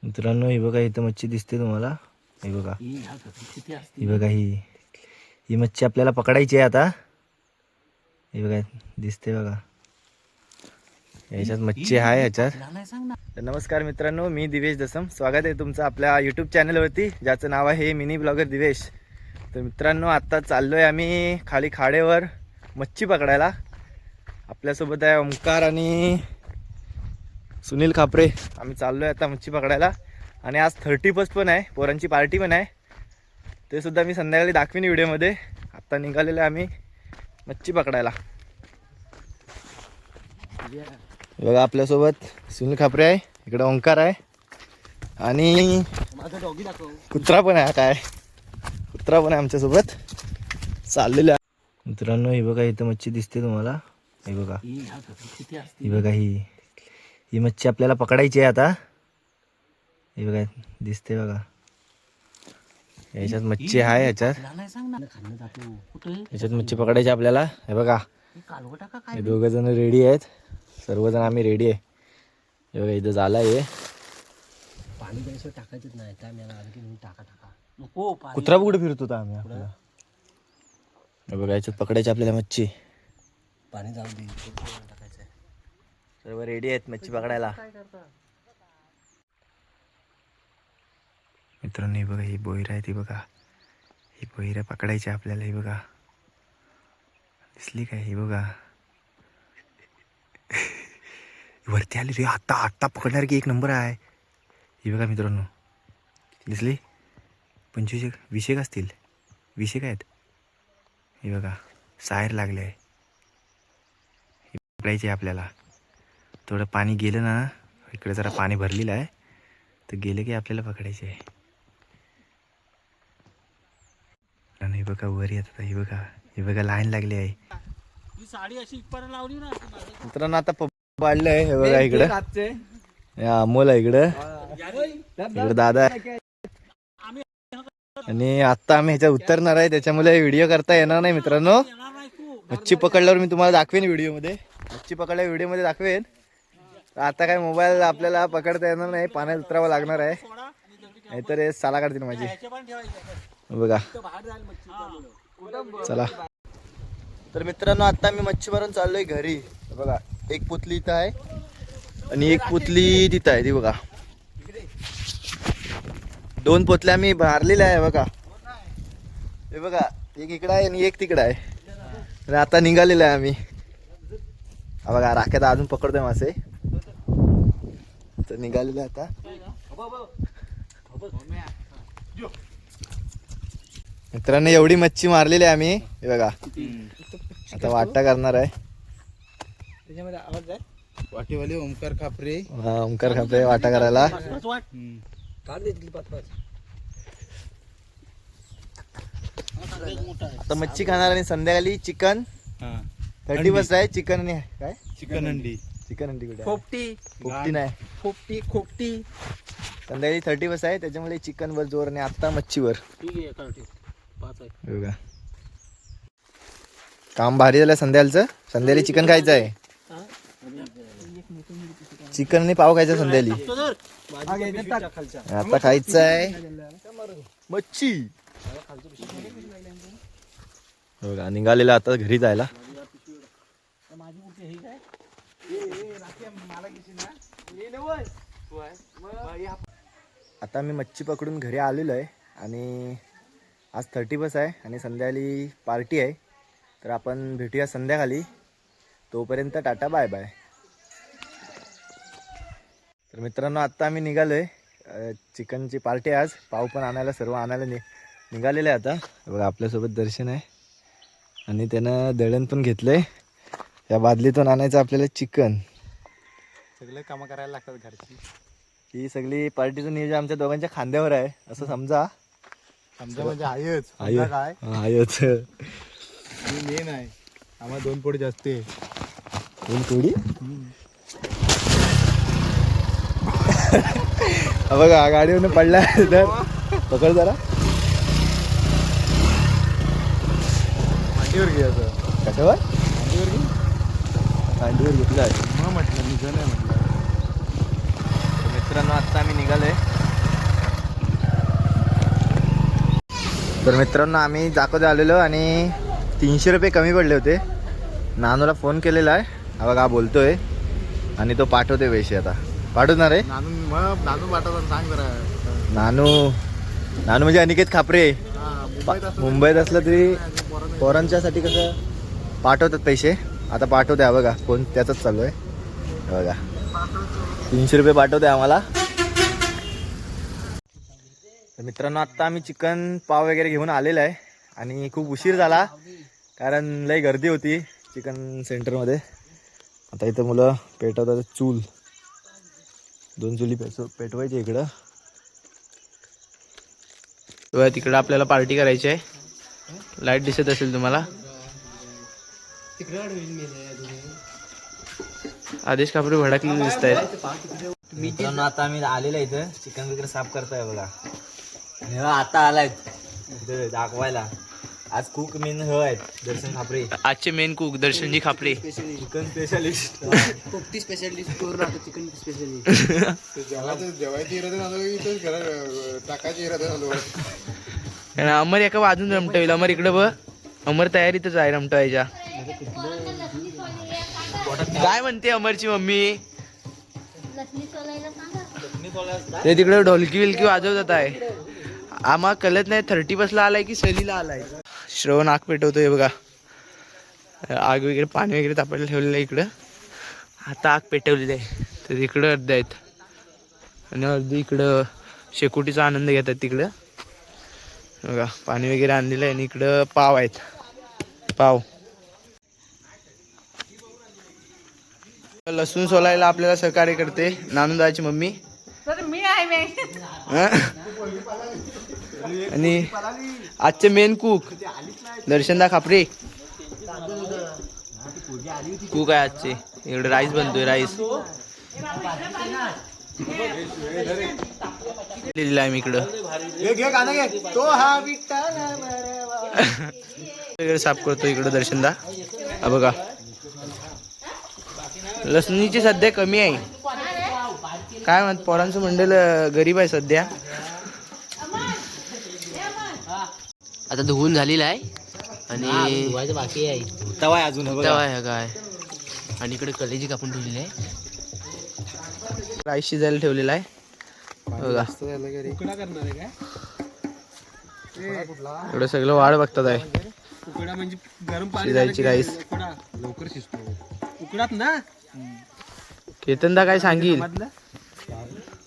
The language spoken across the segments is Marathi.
मित्रांनो ही बघा, इथं मच्छी दिसते तुम्हाला. ही बघा, ही बघा, ही मच्छी आपल्याला पकडायची आहे आता. ही बघा दिसते बघा, याच्यात मच्छी आहे याच्यात. तर नमस्कार मित्रांनो, मी दिवेश दसम. स्वागत आहे तुमचं आपल्या यूट्यूब चॅनलवरती, ज्याचं नाव आहे मिनी ब्लॉगर दिवेश. तर मित्रांनो, आता चाललो आहे आम्ही खाली खाडीवर मच्छी पकडायला. आपल्यासोबत आहे ओमकार आणि सुनील खापरे. आम्ही चाललो आहे आता मच्छी पकडायला. आणि आज 30 पण आहे, पोरांची पार्टी पण आहे. ते सुद्धा मी संध्याकाळी दाखवीन व्हिडिओमध्ये. आत्ता निघालेलो आहे आम्ही मच्छी पकडायला. बघा, आपल्यासोबत सुनील खापरे आहे, इकडे ओंकार आहे आणि कुत्रा पण आहे. काय कुत्रा पण आहे आमच्यासोबत चाललेलं आहे. मित्रांनो ही बघा, इथं मच्छी दिसते तुम्हाला. ही बघा, ही बघा, ही मच्छी आपल्याला पकडायची आहे आता. ही बघा दिसते बघा, याच्यात मच्छी आहे. याच्यात मच्छी पकडायची आपल्याला. हे बघा, हे दोघं जण रेडी आहेत, सर्वजण आम्ही रेडी आहे. हे बघा, इथं झाला आहे पाणी द्यायचं टाकायचंच नाही काय मला आणखी टाका कुत्रा कुठे फिरतो होता आम्ही आपल्याला. हे बघा, याच्यात पकडायची आपल्याला मच्छी. पाणी जाऊ दे, टाकायचं. सर्व रेडी आहेत मच्छी पकडायला. मित्रांनो ही बघा, ही बोईर आहे ती बघा, ही बोईर पकडायची आपल्याला. ही बघा दिसली काय? ही बघा वरती आली रे, आत्ता आत्ता पकडणार की एक नंबर आहे. ही बघा मित्रांनो, दिसली? 25-20 असतील, 20 काय आहेत. ही बघा, सायर लागले आहे. ही पकडायची आपल्याला. थोडं पाणी गेलं ना, इकडे जरा पाणी भरलेलं आहे, तर गेलं की आपल्याला पकडायचे आहे. आणि हे बघा वर येतात. ही बघा, ही बघा लाईन लागली आहे. मित्रांनो आता पप्पा वाढलं आहे. हे बघा इकडं अमोल आहे, इकडं दादा आहे. आणि आता आम्ही ह्याच्यात उतरणार आहे, त्याच्यामुळे व्हिडिओ करता येणार नाही मित्रांनो. मच्छी पकडल्यावर मी तुम्हाला दाखवेन व्हिडिओमध्ये. मच्छी पकडल्या व्हिडिओमध्ये दाखवेन. आता काय मोबाईल आपल्याला पकडता येणार नाही, पाण्यात उतरावं लागणार आहे, नाहीतर हे साला काढतील माझी. बघा चला. तर मित्रांनो, आता मी मच्छी मारून चाललोय घरी. बघा, एक पुतली इथं आहे आणि एक पुतली तिथं आहे. ती बघा, 2 पुतल्या मी मारलेल्या आहे. बघा, हे बघा, एक इकडं आहे आणि एक तिकडं आहे. आणि आता निघालेलं आहे आम्ही. हा बघा, राख्यात अजून पकडतोय मासे. तर निघालेलं आहे आता. मित्रांनो, एवढी मच्छी मारलेली आहे आम्ही. हे बघा, आता वाटा करणार आहे. त्याच्यामध्ये आवाज आहे. वाटेवाले ओमकार खापरे. हा, ओमकार खापरे वाटा करायला. आता मच्छी खाणार आणि संध्याकाळी चिकन. 30 आहे चिकन आणि काय चिकन अंडी. चिकन अंडी कुठे? खोपटी नाही, खोपटी संध्याकाळी 30 आहे, त्याच्यामुळे चिकन वर जोर आणि आता मच्छीवर. बघा, काम भारी झालं संध्याकाळचं. संध्याकाळी चिकन खायचं आहे, चिकन आणि पाव खायचं संध्याकाळी. आता खायचं आहे मच्छी. बघा, निघालेला आता घरी जायला. आता मी मच्छी पकडून घरी आलेलो आहे आणि आज 30 आहे आणि संध्याकाळी पार्टी आहे. तर आपण भेटूया संध्याकाळी. तोपर्यंत टाटा बाय बाय. तर मित्रांनो, आत्ता आम्ही निघालो आहे, चिकनची पार्टी आज. पाव पण आणायला, सर्व आणायला निघालेले आहे आता. बघा, आपल्यासोबत दर्शन आहे आणि त्यानं दळण पण घेतलं आहे. या बादलीतून आणायचं आपल्याला चिकन. सगळे कामं करायला लागतात घरची. ही सगळी पार्टीचं नियोजन आमच्या दोघांच्या खांद्यावर आहे, असं समजा. समजा म्हणजे आयच काय आयोच मेन आहे. आम्हाला 2 पोळी जास्त आहे. 2 पोळी. बघा, गाडीवरून पडला तर पकड जरा. मांडीवर घ्यायचं. कशावर? मांडीवर घे. मांडीवर घेतला आहे मग म्हटलं निघालं आहे म्हटलं. मित्रांनो, आत्ता आम्ही निघालोय तर मित्रांनो आम्ही जाकोदे आलेलो आणि 300 रुपये कमी पडले होते. नानूला फोन केलेला आहे, हा बघा बोलतोय आणि तो पाठवते पैसे. आता पाठवणार आहे नानू पाठवतात सांग जरा. नानू. नानू म्हणजे अनिकेत खापरे. मुंबईत असलं तरी पोरांच्यासाठी कसं पाठवतात पैसे. आता पाठवते, हा बघा फोन त्याचाच चालू आहे. बघा 300 रुपये पाठवते आम्हाला. तर मित्रांनो आत्ता आम्ही चिकन पाव वगैरे घेऊन आलेलं आहे आणि खूप उशीर झाला कारण लई गर्दी होती चिकन सेंटरमध्ये. आता इथं मुलं पेटवतात चूल. 2 चुली पेटवायची इकडं. तिकडं आपल्याला पार्टी करायची आहे. लाईट दिसत असेल तुम्हाला. आदेश कापडे भडकलेले दिसत आहेत. मित्रांनो आता आम्ही आलेलो आहे इथं चिकन वगैरे साफ करताय बघा. आणि आता आलाय इथं दाखवायला. आज कुक मेन आहेत दर्शन खापरे. आजचे मेन कुक दर्शनजी खापरे, चिकन स्पेशलिस्ट. पोपटी स्पेशलिस्ट चिकन स्पेशलिस्ट. जेवायची टाकायची अमर एका वाजून रमटवेल. अमर इकडे बघ, अमर तयारीतच आहे रमटवायच्या. काय म्हणते अमरची मम्मी? ते तिकडे ढोलकी विलकी वाजवत आहे. आम्हाला कळत नाही 30 ला आलाय की सलीला आलाय. श्रवण आग पेटवतोय बघा. आग वगैरे पाणी वगैरे तापायला ठेवलेलं आहे इकडं. आता आग पेटवलेली आहे. तर इकडं अर्ध आहेत आणि अर्धी इकडं शेकोटीचा आनंद घेतात तिकडं बघा. पाणी वगैरे आणलेलं आहे आणि इकडं पाव आहेत. पाव लसूण सोलायला आपल्याला सहकार्य करते नानूदाची मम्मी. आणि आजचे मेन कुक दर्शनदा खापरे. कुक आहे आजचे. इकडे राईस बनतोय. राईस लिहिलेला आहे मी इकडं. वगैरे साफ करतो इकडं दर्शनदा. हा बघा लसणीची सध्या कमी आहे. काय म्हणत पोरांचं मंडळ गरीब आहे सध्या. आता धुवून झालेला आहे आणि धुवायचं बाकी आहे. तवा आहे अजून. तवा आहे काय. आणि इकडे कलेजी कापून ठेवलेली आहे. राईस शिजायला ठेवलेला आहे बघा. एवढं सगळं वाढ बघतात आहे. उकडा म्हणजे गरम पाणी शिजायची राईस. लवकर शिजतो. उकडात ना केतनदा काय सांगील.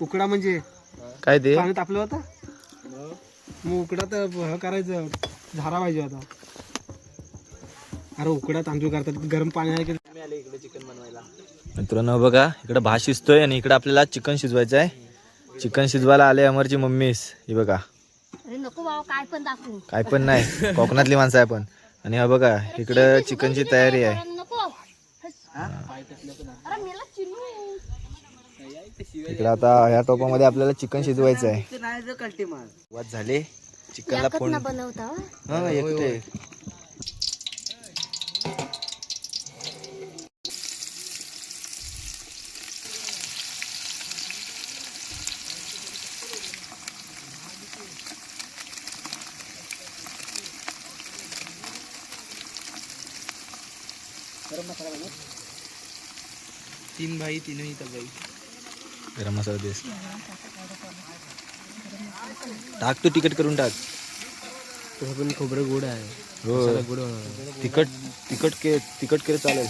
उकडा म्हणजे काय ते पाणी तापलं होतं मग उकडा तर हे करायचं झारा पाहिजे होता. अरे उकडा तांदूळ करतात गरम पाणी आहे की. इकडे चिकन बनवायला मित्रांनो बघा. इकडे भात शिजतोय आणि इकडे आपल्याला चिकन शिजवायचं आहे. चिकन शिजवायला आले अमरची मम्मीस. ही बघा. काय पण नाही कोकणातली माणसं आहे आपण. आणि हा बघा इकडं चिकनची तयारी आहे. इकडे आता ह्या टोपामध्ये आपल्याला चिकन शिजवायचं आहे. वाद झाले चिकनला फोन. हा एकटे. तीन भाई तीनही तबाई. गरम मसाला देस टाक. तू तिखट करून टाक. पण खोबरं गोड आहे. हो गोड तिखट केलं चालेल.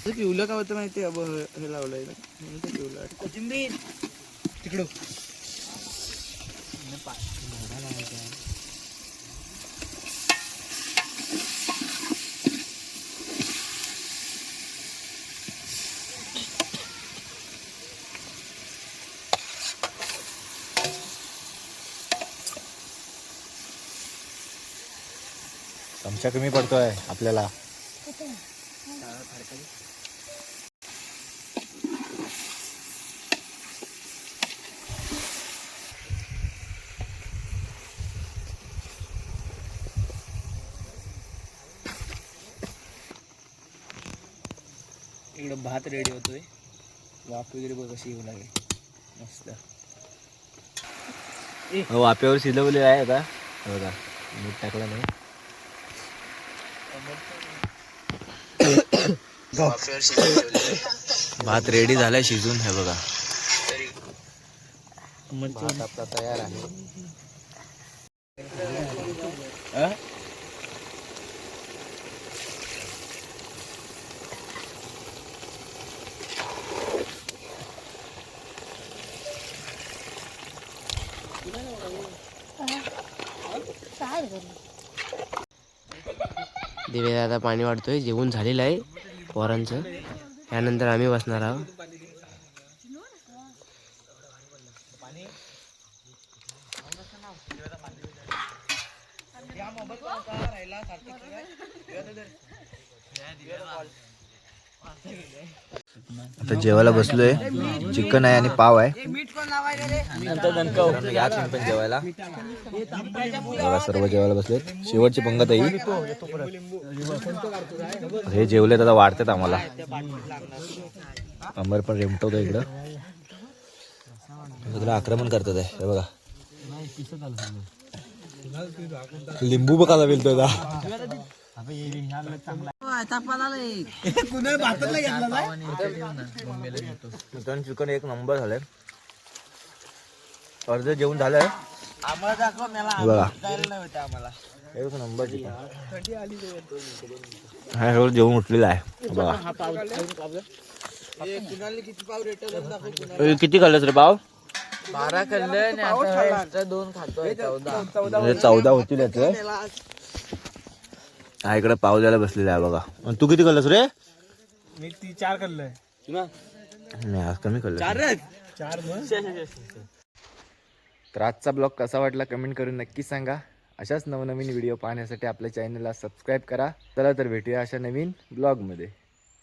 पिवलं का होतं माहिती. अब हे लावलंय पिवलं कोथिंबीर तिकडं. चमचा कमी पडतोय आपल्याला. इकडं भात रेडी होतोय. वाफ वगैरे बघ कशी येऊ लागेल मस्त. वाफेवर शिजवलेलं आहे आता बघा. मीठ टाकलं नाही. भात रेडी झालाय शिजून. हे बघा भात आपला तयार आहे. दिवे आता पाणी वाढतोय. जेवण झालेलं आहे पोरांचं. त्यानंतर आम्ही बसणार आहोत. आता जेवायला बसलोय. चिकन आहे आणि पाव आहे. या तुम्ही पण जेवायला. बघा सर्व जेवायला बसलेत. शेवटची पंगत आहे. हे जेवलेत आता वाढतात आम्हाला. अमर पण रेमटवतो इकडं. सगळं आक्रमण करतात आहे. हे बघा लिंबू बघा मिळतो. मित्रांनो चिकन एक नंबर झालंय. अर्ध जेवण झालंय बघा. एक नंबर चिकन. हा सगळं जेवण उठलेलं आहे बघा. किती खाल्लंस रे पाव? 12 खाल्ले. 2 खातोय. 14 होतील याचे. हा इकडे पाव द्यायला बसलेला आहे बघा. आणि तू किती खाल्लंस रे? मी 4 खाल्लंय. मी आज कमी खाल्लं. 4 तर आजचा ब्लॉग कसा वाटला कमेंट करून नक्की सांगा. अशाच नवनवीन व्हिडिओ पाहण्यासाठी आपल्या चॅनलला सबस्क्राईब करा. चला तर भेटूया अशा नवीन ब्लॉगमध्ये.